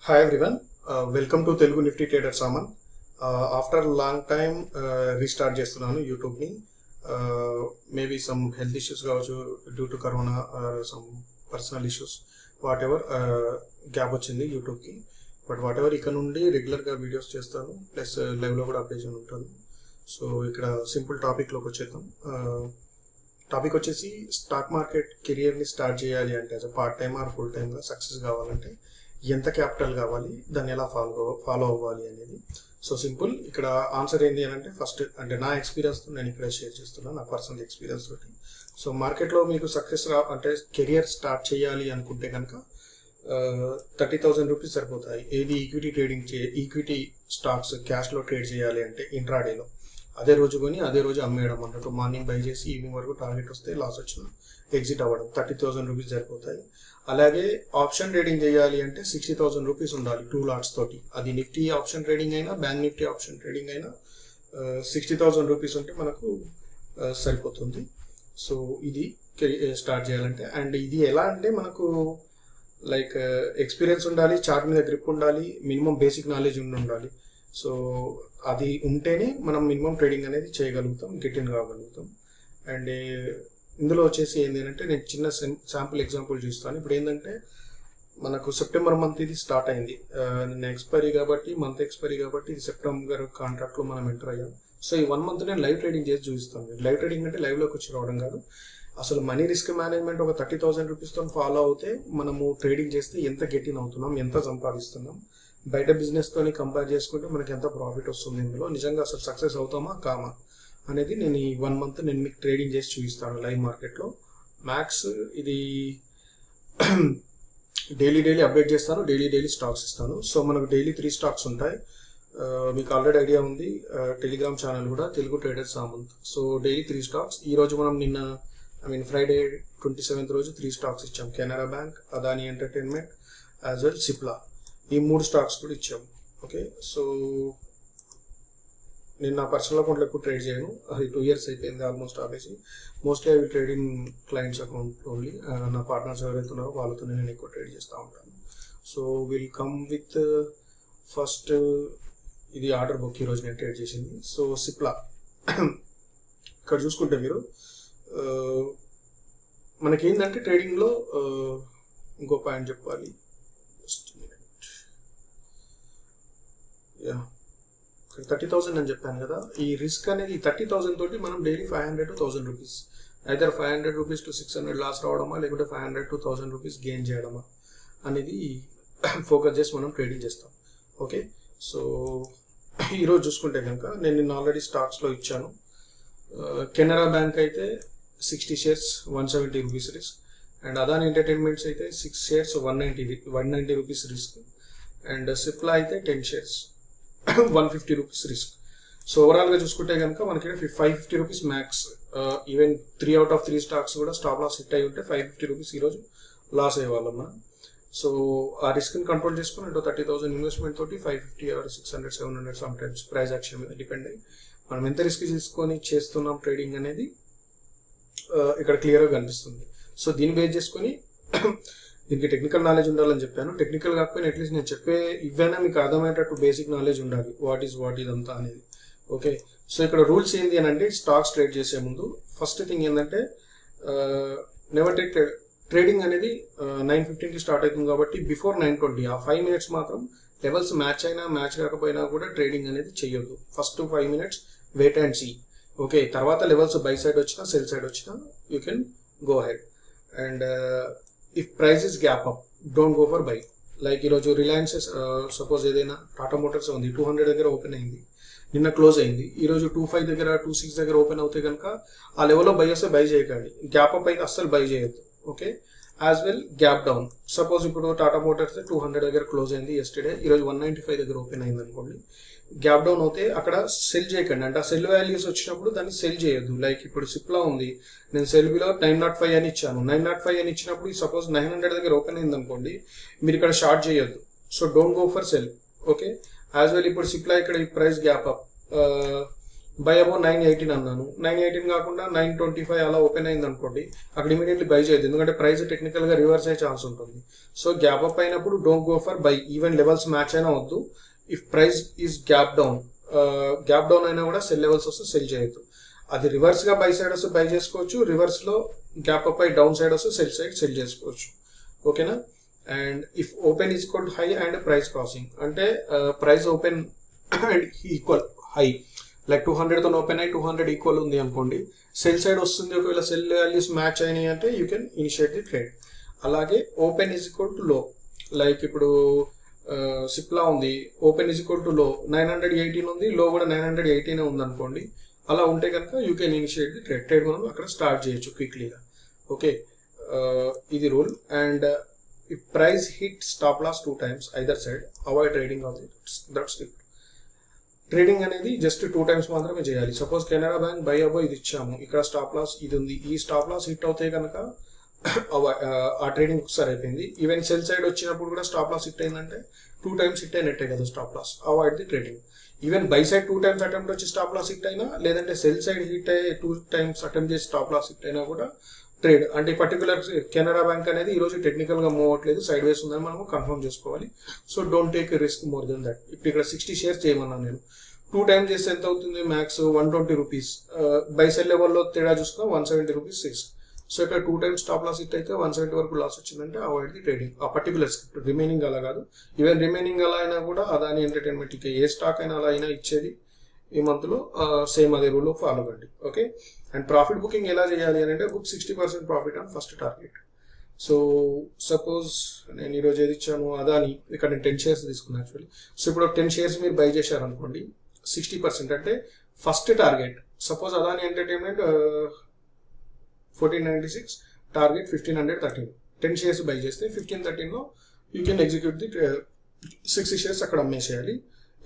Hi everyone, welcome to Telugu Nifty Trader Saman. After a long time restart చేస్తున్నాను YouTube ని. Maybe some health issues కావచ్చు, due to corona, some personal issues, what ever gap వచ్చింది YouTube కి. But what ever ఇక్కడ నుండి regular గా videos చేస్తాను, plus live లో కూడా అప్డేషన్ ఉంటాను. సో ఇక్కడ సింపుల్ టాపిక్ లోకి వచ్చేద్దాం. టాపిక్ వచ్చేసి స్టాక్ మార్కెట్ కెరియర్ ని స్టార్ట్ చేయాలి అంటే as part time or full time గా సక్సెస్ కావాలంటే ఎంత క్యాపిటల్ కావాలి, దాన్ని ఎలా ఫాలో అవ్వాలి అనేది. సో సింపుల్, ఇక్కడ ఆన్సర్ ఏంటి అని అంటే ఫస్ట్ అంటే నా ఎక్స్పీరియన్స్ నేను ఇక్కడ షేర్ చేస్తున్నాను, నా పర్సనల్ ఎక్స్పీరియన్స్ తోటి. సో మార్కెట్లో మీకు సక్సెస్ అంటే కెరియర్ స్టార్ట్ చేయాలి అనుకుంటే కనుక 30,000 రూపీస్ సరిపోతాయి. ఏది ఈక్విటీ స్టాక్స్ క్యాష్లో ట్రేడ్ చేయాలి అంటే ఇంట్రాడేలో అదే రోజు కొని అదే రోజు అమ్మేయడం అన్నట్టు. మార్నింగ్ బై చేసి ఈవినింగ్ వరకు టార్గెట్ వస్తే లాస్ వచ్చిన ఎగ్జిట్ అవ్వడం. 30,000 రూపీస్ సరిపోతాయి. అలాగే ఆప్షన్ ట్రేడింగ్ చేయాలి అంటే 60,000 రూపీస్ ఉండాలి 2 లాట్స్ తోటి. అది నిఫ్టీ ఆప్షన్ ట్రేడింగ్ అయినా బ్యాంక్ నిఫ్టీ ఆప్షన్ ట్రేడింగ్ అయినా 60,000 రూపీస్ ఉంటే మనకు సరిపోతుంది. సో ఇది స్టార్ట్ చేయాలంటే. అండ్ ఇది ఎలా అంటే మనకు లైక్ ఎక్స్పీరియన్స్ ఉండాలి, చార్ట్ మీద గ్రిప్ ఉండాలి, మినిమం బేసిక్ నాలెడ్జ్ ఉండాలి. సో అది ఉంటేనే మనం మినిమం ట్రేడింగ్ అనేది చేయగలుగుతాం, గెట్ ఇన్ కాగలుగుతాం. అండ్ ఇందులో వచ్చేసి ఏంటి అంటే నేను చిన్న శాంపుల్ ఎగ్జాంపుల్ చూస్తాను. ఇప్పుడు ఏంటంటే మనకు సెప్టెంబర్ మంత్ ఇది స్టార్ట్ అయింది, నిన్న ఎక్స్పైరీ కాబట్టి, మంత్ ఎక్స్పైరీ కాబట్టి ఇది సెప్టెంబర్ కాంట్రాక్ట్లో మనం ఎంటర్ అయ్యాం. సో ఈ 1 మంత్ నేను లైవ్ ట్రేడింగ్ చేసి చూపిస్తాను. లైవ్ ట్రేడింగ్ అంటే లైవ్లోకి వచ్చి రావడం కాదు, అసలు మనీ రిస్క్ మేనేజ్మెంట్ ఒక 30,000 రూపీస్తో ఫాలో అవుతే మనము ట్రేడింగ్ చేస్తే ఎంత గెట్ ఇన్ అవుతున్నాం, ఎంత సంపాదిస్తున్నాం, బయట బిజినెస్ తోని కంపేర్ చేసుకుంటే మనకి ఎంత ప్రాఫిట్ వస్తుంది, ఇందులో నిజంగా అసలు సక్సెస్ అవుతామా కామా అనేది నేను ఈ 1 మంత్ నేను మీకు ట్రేడింగ్ చేసి చూపిస్తాను లైవ్ మార్కెట్లో. మ్యాక్స్ ఇది డైలీ అప్డేట్ చేస్తాను, డైలీ స్టాక్స్ ఇస్తాను. సో మనకు డైలీ 3 స్టాక్స్ ఉంటాయి. మీకు ఆల్రెడీ ఐడియా ఉంది, టెలిగ్రామ్ ఛానల్ కూడా Telugu trader Samanth. So daily 3 stocks. ఈ రోజు మనం ఫ్రైడే 27th రోజు 3 స్టాక్స్ ఇచ్చాం. Canara Bank, Adani Entertainment, as well Cipla. ఈ 3 స్టాక్స్ కూడా ఇచ్చాము. ఓకే, సో నేను నా పర్సనల్ అకౌంట్లో ఎప్పుడు ట్రేడ్ చేయను, అది 2 years అయిపోయింది ఆల్మోస్ట్ ఆపేసి. మోస్ట్లీ అవి ట్రేడింగ్ క్లయింట్స్ అకౌంట్ ఓన్లీ. నా పార్ట్నర్స్ ఎవరైతే ఉన్నారో వాళ్ళతో నేను ఎక్కువ ట్రేడ్ చేస్తూ ఉంటాను. So will come with first ఇది ఆర్డర్ బుక్ ఈరోజు నేను ట్రేడ్ చేసింది. సో సిప్లా ఇక్కడ చూసుకుంటే మీరు మనకేంటంటే ట్రేడింగ్లో ఇంకో పాయింట్ చెప్పాలి. యా, 30,000 అని చెప్పాను కదా, ఈ రిస్క్ అనేది 30,000 తోటి మనం డైలీ 500 to 1,000 రూపీస్, అయితే 500 రూపీస్ to 600 లాస్ రావడమా, లేకుంటే 500 to 1,000 రూపీస్ గెయిన్ చేయడమా అనేది ఫోకస్ చేసి మనం ట్రేడింగ్ చేస్తాం. ఓకే, సో ఈరోజు చూసుకుంటే కనుక నేను నిన్న ఆల్రెడీ స్టాక్స్లో ఇచ్చాను. కెనరా బ్యాంక్ అయితే 60 shares 170 rupees risk, and Adani entertainments అయితే 6 shares 190 rupees risk, and Cipla అయితే 10 shares 150 రూపీస్ రిస్క్. సో ఓవరాల్గా చూసుకుంటే కనుక మనకి 550 rupees max. Even 3 out of 3 stocks కూడా స్టాప్ లాస్ హిట్ అయి ఉంటే 550 రూపీస్ ఈరోజు లాస్ అయ్యేవాళ్ళం మనం. సో ఆ రిస్క్ని కంట్రోల్ చేసుకుని 30,000 ఇన్వెస్ట్మెంట్ తోటి 550 or 600 700 some times price action మీద డిపెండ్ అయ్యి మనం ఎంత రిస్క్ తీసుకొని చేస్తున్నాం ట్రేడింగ్ అనేది ఇక్కడ క్లియర్గా కనిపిస్తుంది. సో దీన్ని బేస్ చేసుకొని దీనికి టెక్నికల్ నాలెడ్జ్ ఉండాలని చెప్పాను. టెక్నికల్ కాకపోయినా అట్లీస్ట్ నేను చెప్పే ఇవైనా మీకు అర్థమయ్యేటట్టు బేసిక్ నాలెడ్జ్ ఉండాలి, వాట్ ఈస్ ఇదంతా అనేది. ఓకే, సో ఇక్కడ రూల్స్ ఏంటి అని అంటే స్టాక్స్ ట్రేడ్ చేసే ముందు ఫస్ట్ థింగ్ ఏంటంటే నెవర్ టేక్ ట్రేడింగ్ అనేది 9:15కి స్టార్ట్ అవుతుంది కాబట్టి బిఫోర్ 9:20 ఆ 5 minutes మాత్రం లెవెల్స్ మ్యాచ్ అయినా మ్యాచ్ కాకపోయినా కూడా ట్రేడింగ్ అనేది చేయొద్దు. First 5 minutes wait and see. Okay, తర్వాత లెవెల్స్ బై సైడ్ వచ్చినా సెల్ సైడ్ వచ్చినా you can go head. And if price is gap up, don't go for buy. Like ఈరోజు రిలయన్స్ సపోజ్ ఏదైనా టాటా మోటార్స్ ఉంది, 200 దగ్గర ఓపెన్ అయింది, నిన్న క్లోజ్ అయింది. ఈరోజు 25 దగ్గర 26 దగ్గర ఓపెన్ అవుతే కనుక ఆ లెవెల్లో బై వస్తే బై చేయకండి. గ్యాప్ అప్ అయితే అస్సలు బై చేయొద్దు. Okay, as well gap down. Suppose ఇప్పుడు టాటా మోటార్స్ 200 దగ్గర క్లోజ్ అయింది ఎస్టర్డే, ఈరోజు 195 దగ్గర ఓపెన్ అయింది అనుకోండి. గ్యాప్ డౌన్ అవుతే అక్కడ సెల్ చేయకండి, అంటే ఆ సెల్ వాల్యూస్ వచ్చినప్పుడు దాన్ని సెల్ చేయొద్దు. లైక్ ఇప్పుడు సిప్లా ఉంది, నేను సెల్ బిలో 905 అని ఇచ్చాను. 905 అని ఇచ్చినప్పుడు సపోజ్ 900 దగ్గర ఓపెన్ అయింది అనుకోండి, మీరు ఇక్కడ షార్ట్ చేయొద్దు. So don't go for cell. Okay, as well ఇప్పుడు సిప్లా ఇక్కడ ఈ price gap up by above 918 అన్నాను, 918 కాకుండా 925 అలా ఓపెన్ అయింది అనుకోండి, అక్కడ ఇమీడియట్లీ బై చేయదు, ఎందుకంటే ప్రైస్ టెక్నికల్ గా రివర్స్ అయ్యే ఛాన్స్ ఉంటుంది. సో గ్యాప్ అప్ అయినప్పుడు don't go for by, even levels match అయినా వద్దు. If price is gap down అయినా కూడా సెల్ లెవెల్స్ వస్తే సెల్ చేయొద్దు. అది రివర్స్ గా బై సైడ్ వస్తే బై చేసుకోవచ్చు, రివర్స్ లో గ్యాప్ అప్ అయి డౌన్ సైడ్ వస్తే సెల్ చేసుకోవచ్చు. ఓకేనా. And if open is equal high and price crossing, అంటే price open and equal high, like 200 తో ఓపెన్ అయ్యి 200 ఈక్వల్ ఉంది అనుకోండి, సెల్ సైడ్ వస్తుంది, ఒకవేళ సెల్ వాల్యూస్ మ్యాచ్ అయినాయి అంటే you can initiate the trade. అలాగే open is equal to low, like ఇప్పుడు సిప్లా ఉంది, ఓపెన్ ఈజ్ ఈక్వల్ టు లో 918 ఉంది, లో కూడా 918 ఉంది అనుకోండి, అలా ఉంటే కనుక you can initiate the trade మనం అక్కడ స్టార్ట్ చేయొచ్చు క్విక్లీగా. ఓకే, ఇది rule. And if price hit stop loss 2 times either side, avoid trading on it. That's it. Trading అనేది జస్ట్ 2 times మాత్రమే చేయాలి. సపోజ్ కెనరా బ్యాంక్ బై అబో ఇది ఇచ్చాము, ఇక్కడ స్టాప్ లాస్ ఇది ఉంది, ఈ స్టాప్ లాస్ హిట్ అవుతాయి కనుక ఆ ట్రేడింగ్ ఒకసారి అయిపోయింది. ఈవెన్ సెల్ సైడ్ వచ్చినప్పుడు కూడా స్టాప్ లాస్ హిట్ అయిందంటే 2 times హిట్ అయినట్టే కదా stop loss, avoid the trading. Even buy side 2 times attempt వచ్చి స్టాప్ లాస్ హిట్ అయినా, లేదంటే సెల్ సైడ్ హిట్ అయ్యి 2 times అటెంప్ట్ చేసి స్టాప్ లాస్ హిట్ అయినా కూడా ట్రేడ్. అంటే పర్టికులర్ కెనరా బ్యాంక్ అనేది ఈ రోజు టెక్నికల్ గా మూవ్ అవ్వట్లేదు, సైడ్ వేస్ ఉందని మనం కన్ఫర్మ్ చేసుకోవాలి. So don't take risk more than that. ఇప్పుడు ఇక్కడ 60 shares చేయమన్నాను నేను, 2 times చేస్తే ఎంత అవుతుంది, మ్యాక్స్ 120 రూపీస్. బై సెల్ లెవెల్లో తేడా చూసుకున్నా 170 రూపీస్ 6. సో ఇక్కడ 2 times స్టాప్ లాస్ హిట్ అయితే 170 వరకు లాస్ వచ్చిందంటే అవాయిడ్ ది ట్రేడింగ్. ఆ పర్టికులర్ స్క్రిప్ట్ రిమైనింగ్ అలా కాదు, ఈవెన్ రిమైనింగ్ అలా అయినా కూడా అదాని ఎంటర్టైన్మెంట్ ఇక ఏ స్టాక్ అయినా అలా అయినా ఇచ్చేది ఈ మంత్ లో సేమ్ అదే రూల్ ఫాలో కండి. ఓకే. అండ్ ప్రాఫిట్ బుకింగ్ ఎలా చేయాలి అని అంటే, book 60% profit on first target. So suppose నేను ఈరోజు ఏది ఇచ్చాను, అదాని, ఇక్కడ నేను 10 shares తీసుకున్నాను యాక్చువల్లీ. సో ఇప్పుడు 10 shares మీరు బై చేశారనుకోండి, 60% అంటే first target. Suppose Adani entertainment 1496, target 1513, 10 shares buy చేస్తే 1513లో you can execute the 60 shares అక్కడ అమ్మేసేయాలి.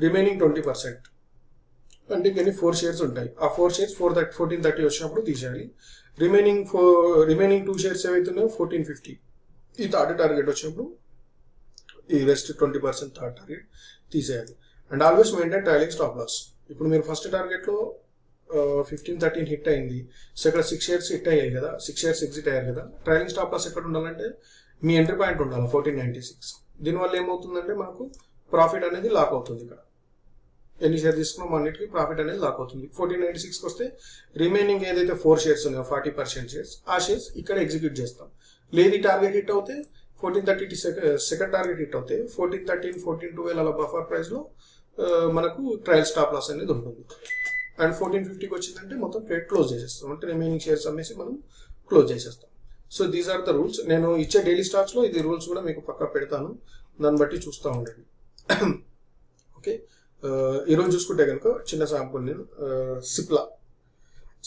రిమైనింగ్ 20% అంటే ఇంకెన్ని 4 shares ఉంటాయి, ఆ 4 shares 1430 వచ్చినప్పుడు తీసేయాలి. రిమైనింగ్ 2 shares ఏవైతున్నాయో 1450 ఈ థర్డ్ టార్గెట్ వచ్చినప్పుడు ఈ రెస్ట్ 20% థర్డ్ టార్గెట్ తీసేయాలి. And always maintain trailing stop loss. ఇప్పుడు మీరు ఫస్ట్ టార్గెట్లో 1513 హిట్ అయింది, సో ఇక్కడ 6 shares హిట్ అయ్యాయి కదా, 6 shares ఎగ్జిట్ అయ్యారు కదా, ట్రైలింగ్ స్టాప్ లాస్ ఎక్కడ ఉండాలంటే మీ ఎంట్రీ పాయింట్ ఉండాలి 1496. దీనివల్ల ఏమవుతుందంటే మనకు ప్రాఫిట్ అనేది లాక్ అవుతుంది. ఇక్కడ ఎన్ని షేర్ తీసుకున్నాం అన్నిటికీ ప్రాఫిట్ అనేది లాక్ అవుతుంది. 1496కి వస్తే రిమైనింగ్ ఏదైతే 4 shares ఉన్నాయో 40% షేర్స్, ఆ షేర్స్ ఇక్కడ ఎగ్జిక్యూట్ చేస్తాం. లేదు టార్గెట్ హిట్ అవుతే 1430 సెకండ్ టార్గెట్ హిట్ అవుతే 1413, 1412 అలా బఫర్ ప్రైస్ లో మనకు ట్రయల్ స్టాప్ లాస్ అనేది ఉంటుంది. అండ్ 1450కి వచ్చిందంటే మొత్తం ట్రేడ్ క్లోజ్ చేసేస్తాం, అంటే రిమైనింగ్ షేర్స్ అమ్మేసి మనం క్లోజ్ చేసేస్తాం. So these are the rules. నేను ఇచ్చే డైలీ స్టాక్స్ లో ఇది రూల్స్ కూడా మీకు పక్కా పెడతాను, దాన్ని బట్టి చూస్తూ ఉండండి. ఓకే. ఈరోజు చూసుకుంటే కనుక చిన్న శాంపుల్ నేను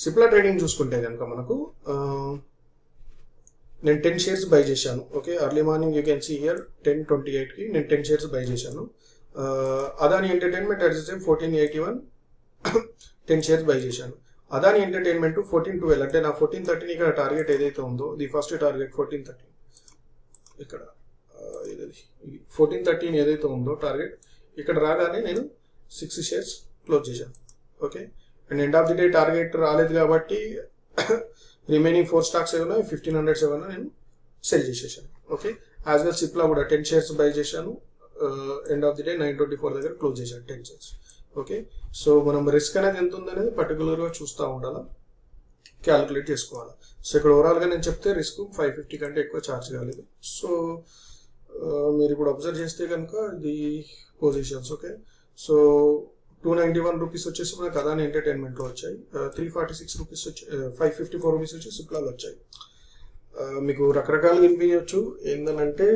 సిప్లా ట్రేడింగ్ చూసుకుంటే కనుక మనకు నేను 10 shares బై చేశాను. Okay, early morning you can see here 10:28కి నేను 10 shares బై చేశాను. Adani entertainment at the same 1481 10 shares buy చేశాను. అదాని ఎంటర్టైన్మెంట్ 1412 అంటే నా 1413 ఇక్కడ టార్గెట్ ఏదైతే ఉందో, ది ఫస్ట్ టార్గెట్ 1413 ఇక్కడ 1413 ఏదైతే ఉందో టార్గెట్, ఇక్కడ రాగానే నేను 6 shares క్లోజ్ చేశాను. Okay. And end of the day target రాలేదు కాబట్టి రిమైనింగ్ 4 stocks ఏమన్నా 1507 నేను సెల్ చేసేసాను. ఓకే. యాజ్ వెల్ సిప్లా కూడా 10 shares బై చేశాను, ఎండ్ ఆఫ్ ది డే 924 దగ్గర క్లోజ్ చేశాను 10 shares. ఓకే. సో మనం రిస్క్ అనేది ఎంత ఉందనేది పర్టికులర్గా చూస్తూ ఉండాలా, క్యాలిక్యులేట్ చేసుకోవాలి. సో ఇక్కడ ఓవరాల్గా నేను చెప్తే రిస్క్ 550 కంటే ఎక్కువ ఛార్జ్ కాలేదు. సో మీరు ఇప్పుడు అబ్జర్వ్ చేస్తే కనుక ఇది పొజిషన్స్. ఓకే. సో 291 రూపీస్ వచ్చేసి మనకు అదాని ఎంటర్టైన్మెంట్లో వచ్చాయి, 346 రూపీస్ వచ్చి 554 రూపీస్ వచ్చి సిప్లాలో వచ్చాయి. మీకు రకరకాలు వినిపించవచ్చు, ఏంటంటే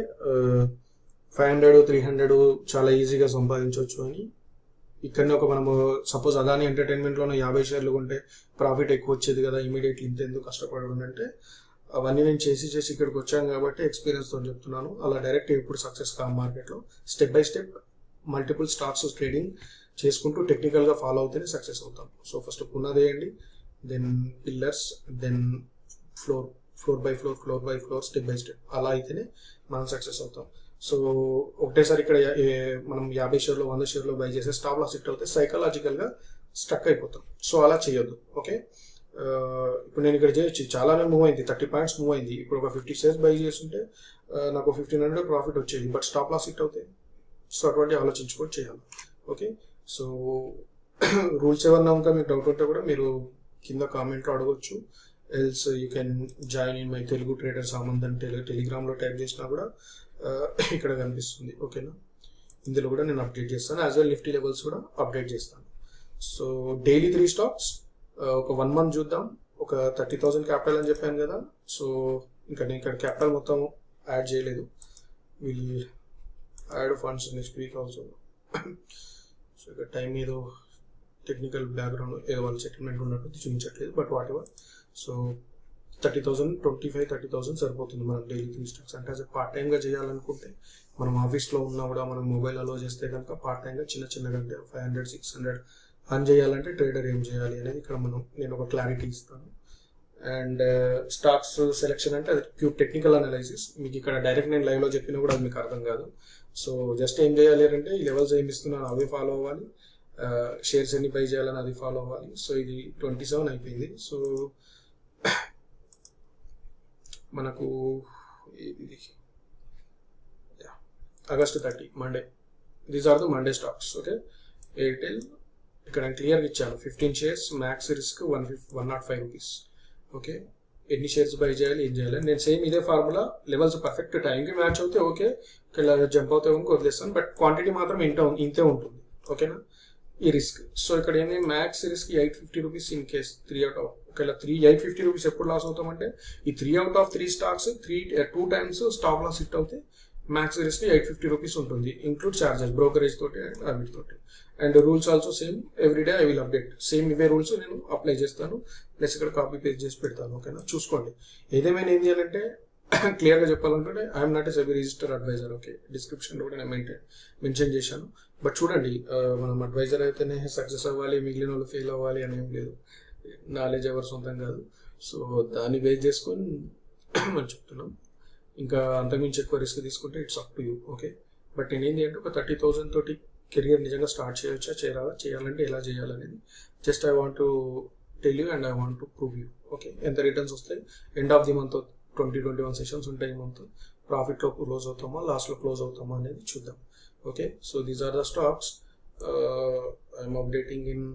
500, 300 చాలా ఈజీగా సంపాదించవచ్చు అని. ఇక్కడనే ఒక మనము సపోజ్ అదాని ఎంటర్టైన్మెంట్లోనే 50 shares కొంటే ప్రాఫిట్ ఎక్కువ వచ్చేది కదా, ఇమీడియట్లీ ఇంత ఎందుకు కష్టపడడం అంటే, అవన్నీ నేను చేసి ఇక్కడికి వచ్చాను కాబట్టి ఎక్స్పీరియన్స్తో చెప్తున్నాను. అలా డైరెక్ట్ ఎప్పుడు సక్సెస్ కాదు మార్కెట్లో, step by step multiple stocks trading చేసుకుంటూ టెక్నికల్గా ఫాలో అవుతేనే సక్సెస్ అవుతాం. సో ఫస్ట్ పునాది వేయండి, then pillars, then floor by floor step by step, అలా అయితేనే మనం సక్సెస్ అవుతాం. సో ఒకటేసారి ఇక్కడ మనం 50 షేర్లు 100 షేర్లు బై చేసే స్టాప్ లాస్ హిట్ అవుతే సైకలాజికల్గా స్ట్రక్ అయిపోతాం. సో అలా చేయొద్దు. ఓకే, ఇప్పుడు నేను ఇక్కడ చేయొచ్చు, చాలానే మూవ్ అయింది, 30 పాయింట్స్ మూవ్ అయింది. ఇప్పుడు ఒక 50 షేర్స్ బై చేస్తుంటే నాకు 1500 ప్రాఫిట్ వచ్చేది, బట్ స్టాప్ లాస్ హిట్ అవుతాయి. సో అటువంటి ఆలోచించుకొని చేయాలి. ఓకే, సో రూల్స్ ఏమన్నా ఇంకా మీకు డౌట్ ఉంటే కూడా మీరు కింద కామెంట్లో అడగొచ్చు. Else you can join in my Telugu trader Samanth అని టెలిగ్రామ్లో టైప్ చేసినా కూడా ఇక్కడ కనిపిస్తుంది. ఓకేనా, ఇందులో కూడా నేను అప్డేట్ చేస్తాను. యాజ్ వెల్ నిఫ్టీ లెవెల్స్ కూడా అప్డేట్ చేస్తాను. సో డైలీ 3 స్టాక్స్, ఒక 1 మంత్ చూద్దాం. ఒక 30,000 క్యాపిటల్ అని చెప్పాను కదా. సో ఇంకా నేను ఇక్కడ క్యాపిటల్ మొత్తం యాడ్ చేయలేదు. Will add funds next week also. So ఇక్కడ టైం ఏదో టెక్నికల్ బ్యాక్గ్రౌండ్ ఏదో వాళ్ళ సెటిల్మెంట్ ఉన్నట్టు చూపించట్లేదు, బట్ వాట్ ఎవర్. సో 30,000 30,000 సరిపోతుంది మనం డైలీ 3 స్టాక్స్. అంటే అదే పార్ట్ టైంగా చేయాలనుకుంటే మనం ఆఫీస్లో ఉన్నా కూడా మనం మొబైల్ అలో చేస్తే కనుక పార్ట్ టైంగా చిన్నగా అంటే 500 600 రన్ చేయాలంటే ట్రేడర్ ఏం చేయాలి అనేది ఇక్కడ నేను ఒక క్లారిటీ ఇస్తాను. అండ్ స్టాక్స్ సెలెక్షన్ అంటే అది ప్యూర్ టెక్నికల్ అనాలైసిస్. మీకు ఇక్కడ డైరెక్ట్ నేను లైవ్లో చెప్పినా కూడా అది మీకు అర్థం కాదు. సో జస్ట్ ఏం చేయాలి అంటే ఈ లెవెల్స్ ఏమి ఇస్తున్నాను అవే ఫాలో అవ్వాలి, షేర్స్ ఎన్ని బై చేయాలని అది ఫాలో అవ్వాలి. సో ఇది 27 అయిపోయింది. సో మనకు ఇది August 30 Monday. These are the Monday stocks. Okay, Airtel ఇక్కడ నేను క్లియర్గా ఇచ్చాను, 15 shares, max risk 105 rupees. Okay, ఎన్ని షేర్స్ బై చేయాలి ఏం చేయాలి నేను సేమ్ ఇదే ఫార్ములా. లెవెల్స్ పర్ఫెక్ట్ టైంకి మ్యాచ్ అవుతే ఓకే, ఇలా జంప్ అవుతే వదిలేస్తాను, బట్ క్వాంటిటీ మాత్రం ఇంతే ఉంటుంది. ఓకేనా, ఈ రిస్క్. సో ఇక్కడ ఏమి max risk 850 rupees in case 3 out of ఒకవేళ 850 రూపీస్ ఎప్పుడు లాస్ అవుతామంటే ఈ 3 out of 3 stocks 2 times stop loss hit అవుతే మ్యాక్స్ రిస్క్ 850 రూపీస్ ఉంటుంది, ఇంక్లూడ్ చార్జెస్ బ్రోకరేజ్ తోటి అండ్ అవిటితోటి. And rules also same, everyday I will update. Same ఇవే rules నేను అప్లై చేస్తాను, ప్లస్ ఇక్కడ కాపీ పేస్ట్ చేసి పెడతాను. ఓకేనా, చూసుకోండి. ఏదేమైనా ఏం చేయాలంటే క్లియర్గా చెప్పాలంటే I'm not a SEBI register advisor. Okay, డిస్క్రిప్షన్లో కూడా నేను మెన్షన్ చేశాను. బట్ చూడండి, మనం అడ్వైజర్ అయితేనే సక్సెస్ అవ్వాలి, మిగిలిన వాళ్ళు ఫెయిల్ అవ్వాలి అని ఏం లేదు. నాలెడ్జ్ ఎవరు సొంతం కాదు. సో దాన్ని బేస్ చేసుకొని మనం చెప్తున్నాం. ఇంకా అంతకుమించి ఎక్కువ రిస్క్ తీసుకుంటే it's up to you. Okay, but నేనేంటి అంటే ఒక 30,000 తోటి కెరియర్ నిజంగా స్టార్ట్ చేయొచ్చా చేయాలంటే ఎలా చేయాలనేది just I want to tell you and I want to prove you. Okay, ఎంత రిటర్న్స్ వస్తాయి end of the month 20-21 sessions ఉంటాయి. ఈ మంత్ ప్రాఫిట్లో క్లోజ్ అవుతామా లాస్ట్లో క్లోజ్ అవుతామా అనేది చూద్దాం. Okay, so these are the stocks I'm updating in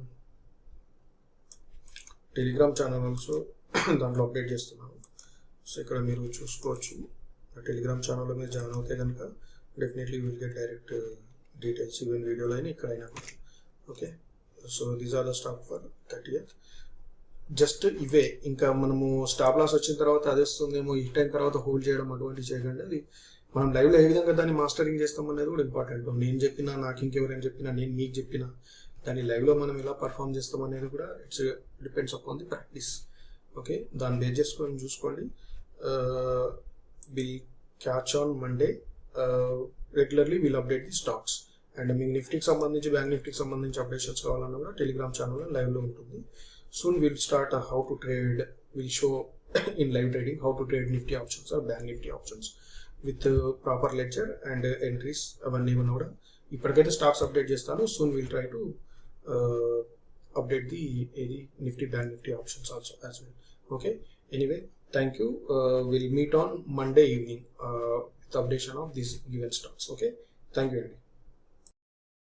Telegram channel also, దాంట్లో update చేస్తున్నాను. సో ఇక్కడ మీరు చూసుకోవచ్చు. టెలిగ్రామ్ ఛానల్లో మీరు జాయిన్ అవుతే కనుక definitely will get direct details even వీడియోలో అయినా ఇక్కడైనా. Okay, so these are the stock for 30th. Just ఇవే, ఇంకా మనము స్టాప్ లాస్ వచ్చిన తర్వాత అది వస్తుందేమో ఈ టైం తర్వాత హోల్డ్ చేయడం అటువంటివి చేయకండి. అది మనం లైవ్లో ఏ విధంగా దాన్ని మాస్టరింగ్ చేస్తాం అనేది కూడా ఇంపార్టెంట్. నేను చెప్పినా, నాకు ఇంకెవరైనా చెప్పినా, నేను మీకు చెప్పినా, దాన్ని లైవ్లో మనం ఎలా పర్ఫామ్ చేస్తాం అనేది కూడా it's depends upon the practice. Okay, దాన్ని బేస్ చేసుకొని చూసుకోండి. Will catch on Monday. Regularly will update the stocks. And మీకు నిఫ్టీకి సంబంధించి బ్యాంక్ నిఫ్టీకి సంబంధించి అప్డేషన్స్ కావాలన్నా కూడా టెలిగ్రామ్ ఛానల్లో లైవ్లో ఉంటుంది. Soon we'll start how to trade. We'll show in live trading how to trade Nifty options or Bank Nifty options with proper ledger and entries. అవన్నీ కూడా ఇప్పటికైతే స్టాక్స్ అప్డేట్ చేస్తాను. Soon we'll try to update the Nifty Bank Nifty options also as well. Okay. Anyway, thank you. We'll meet on Monday evening with updation of these given stocks. Okay. Thank you.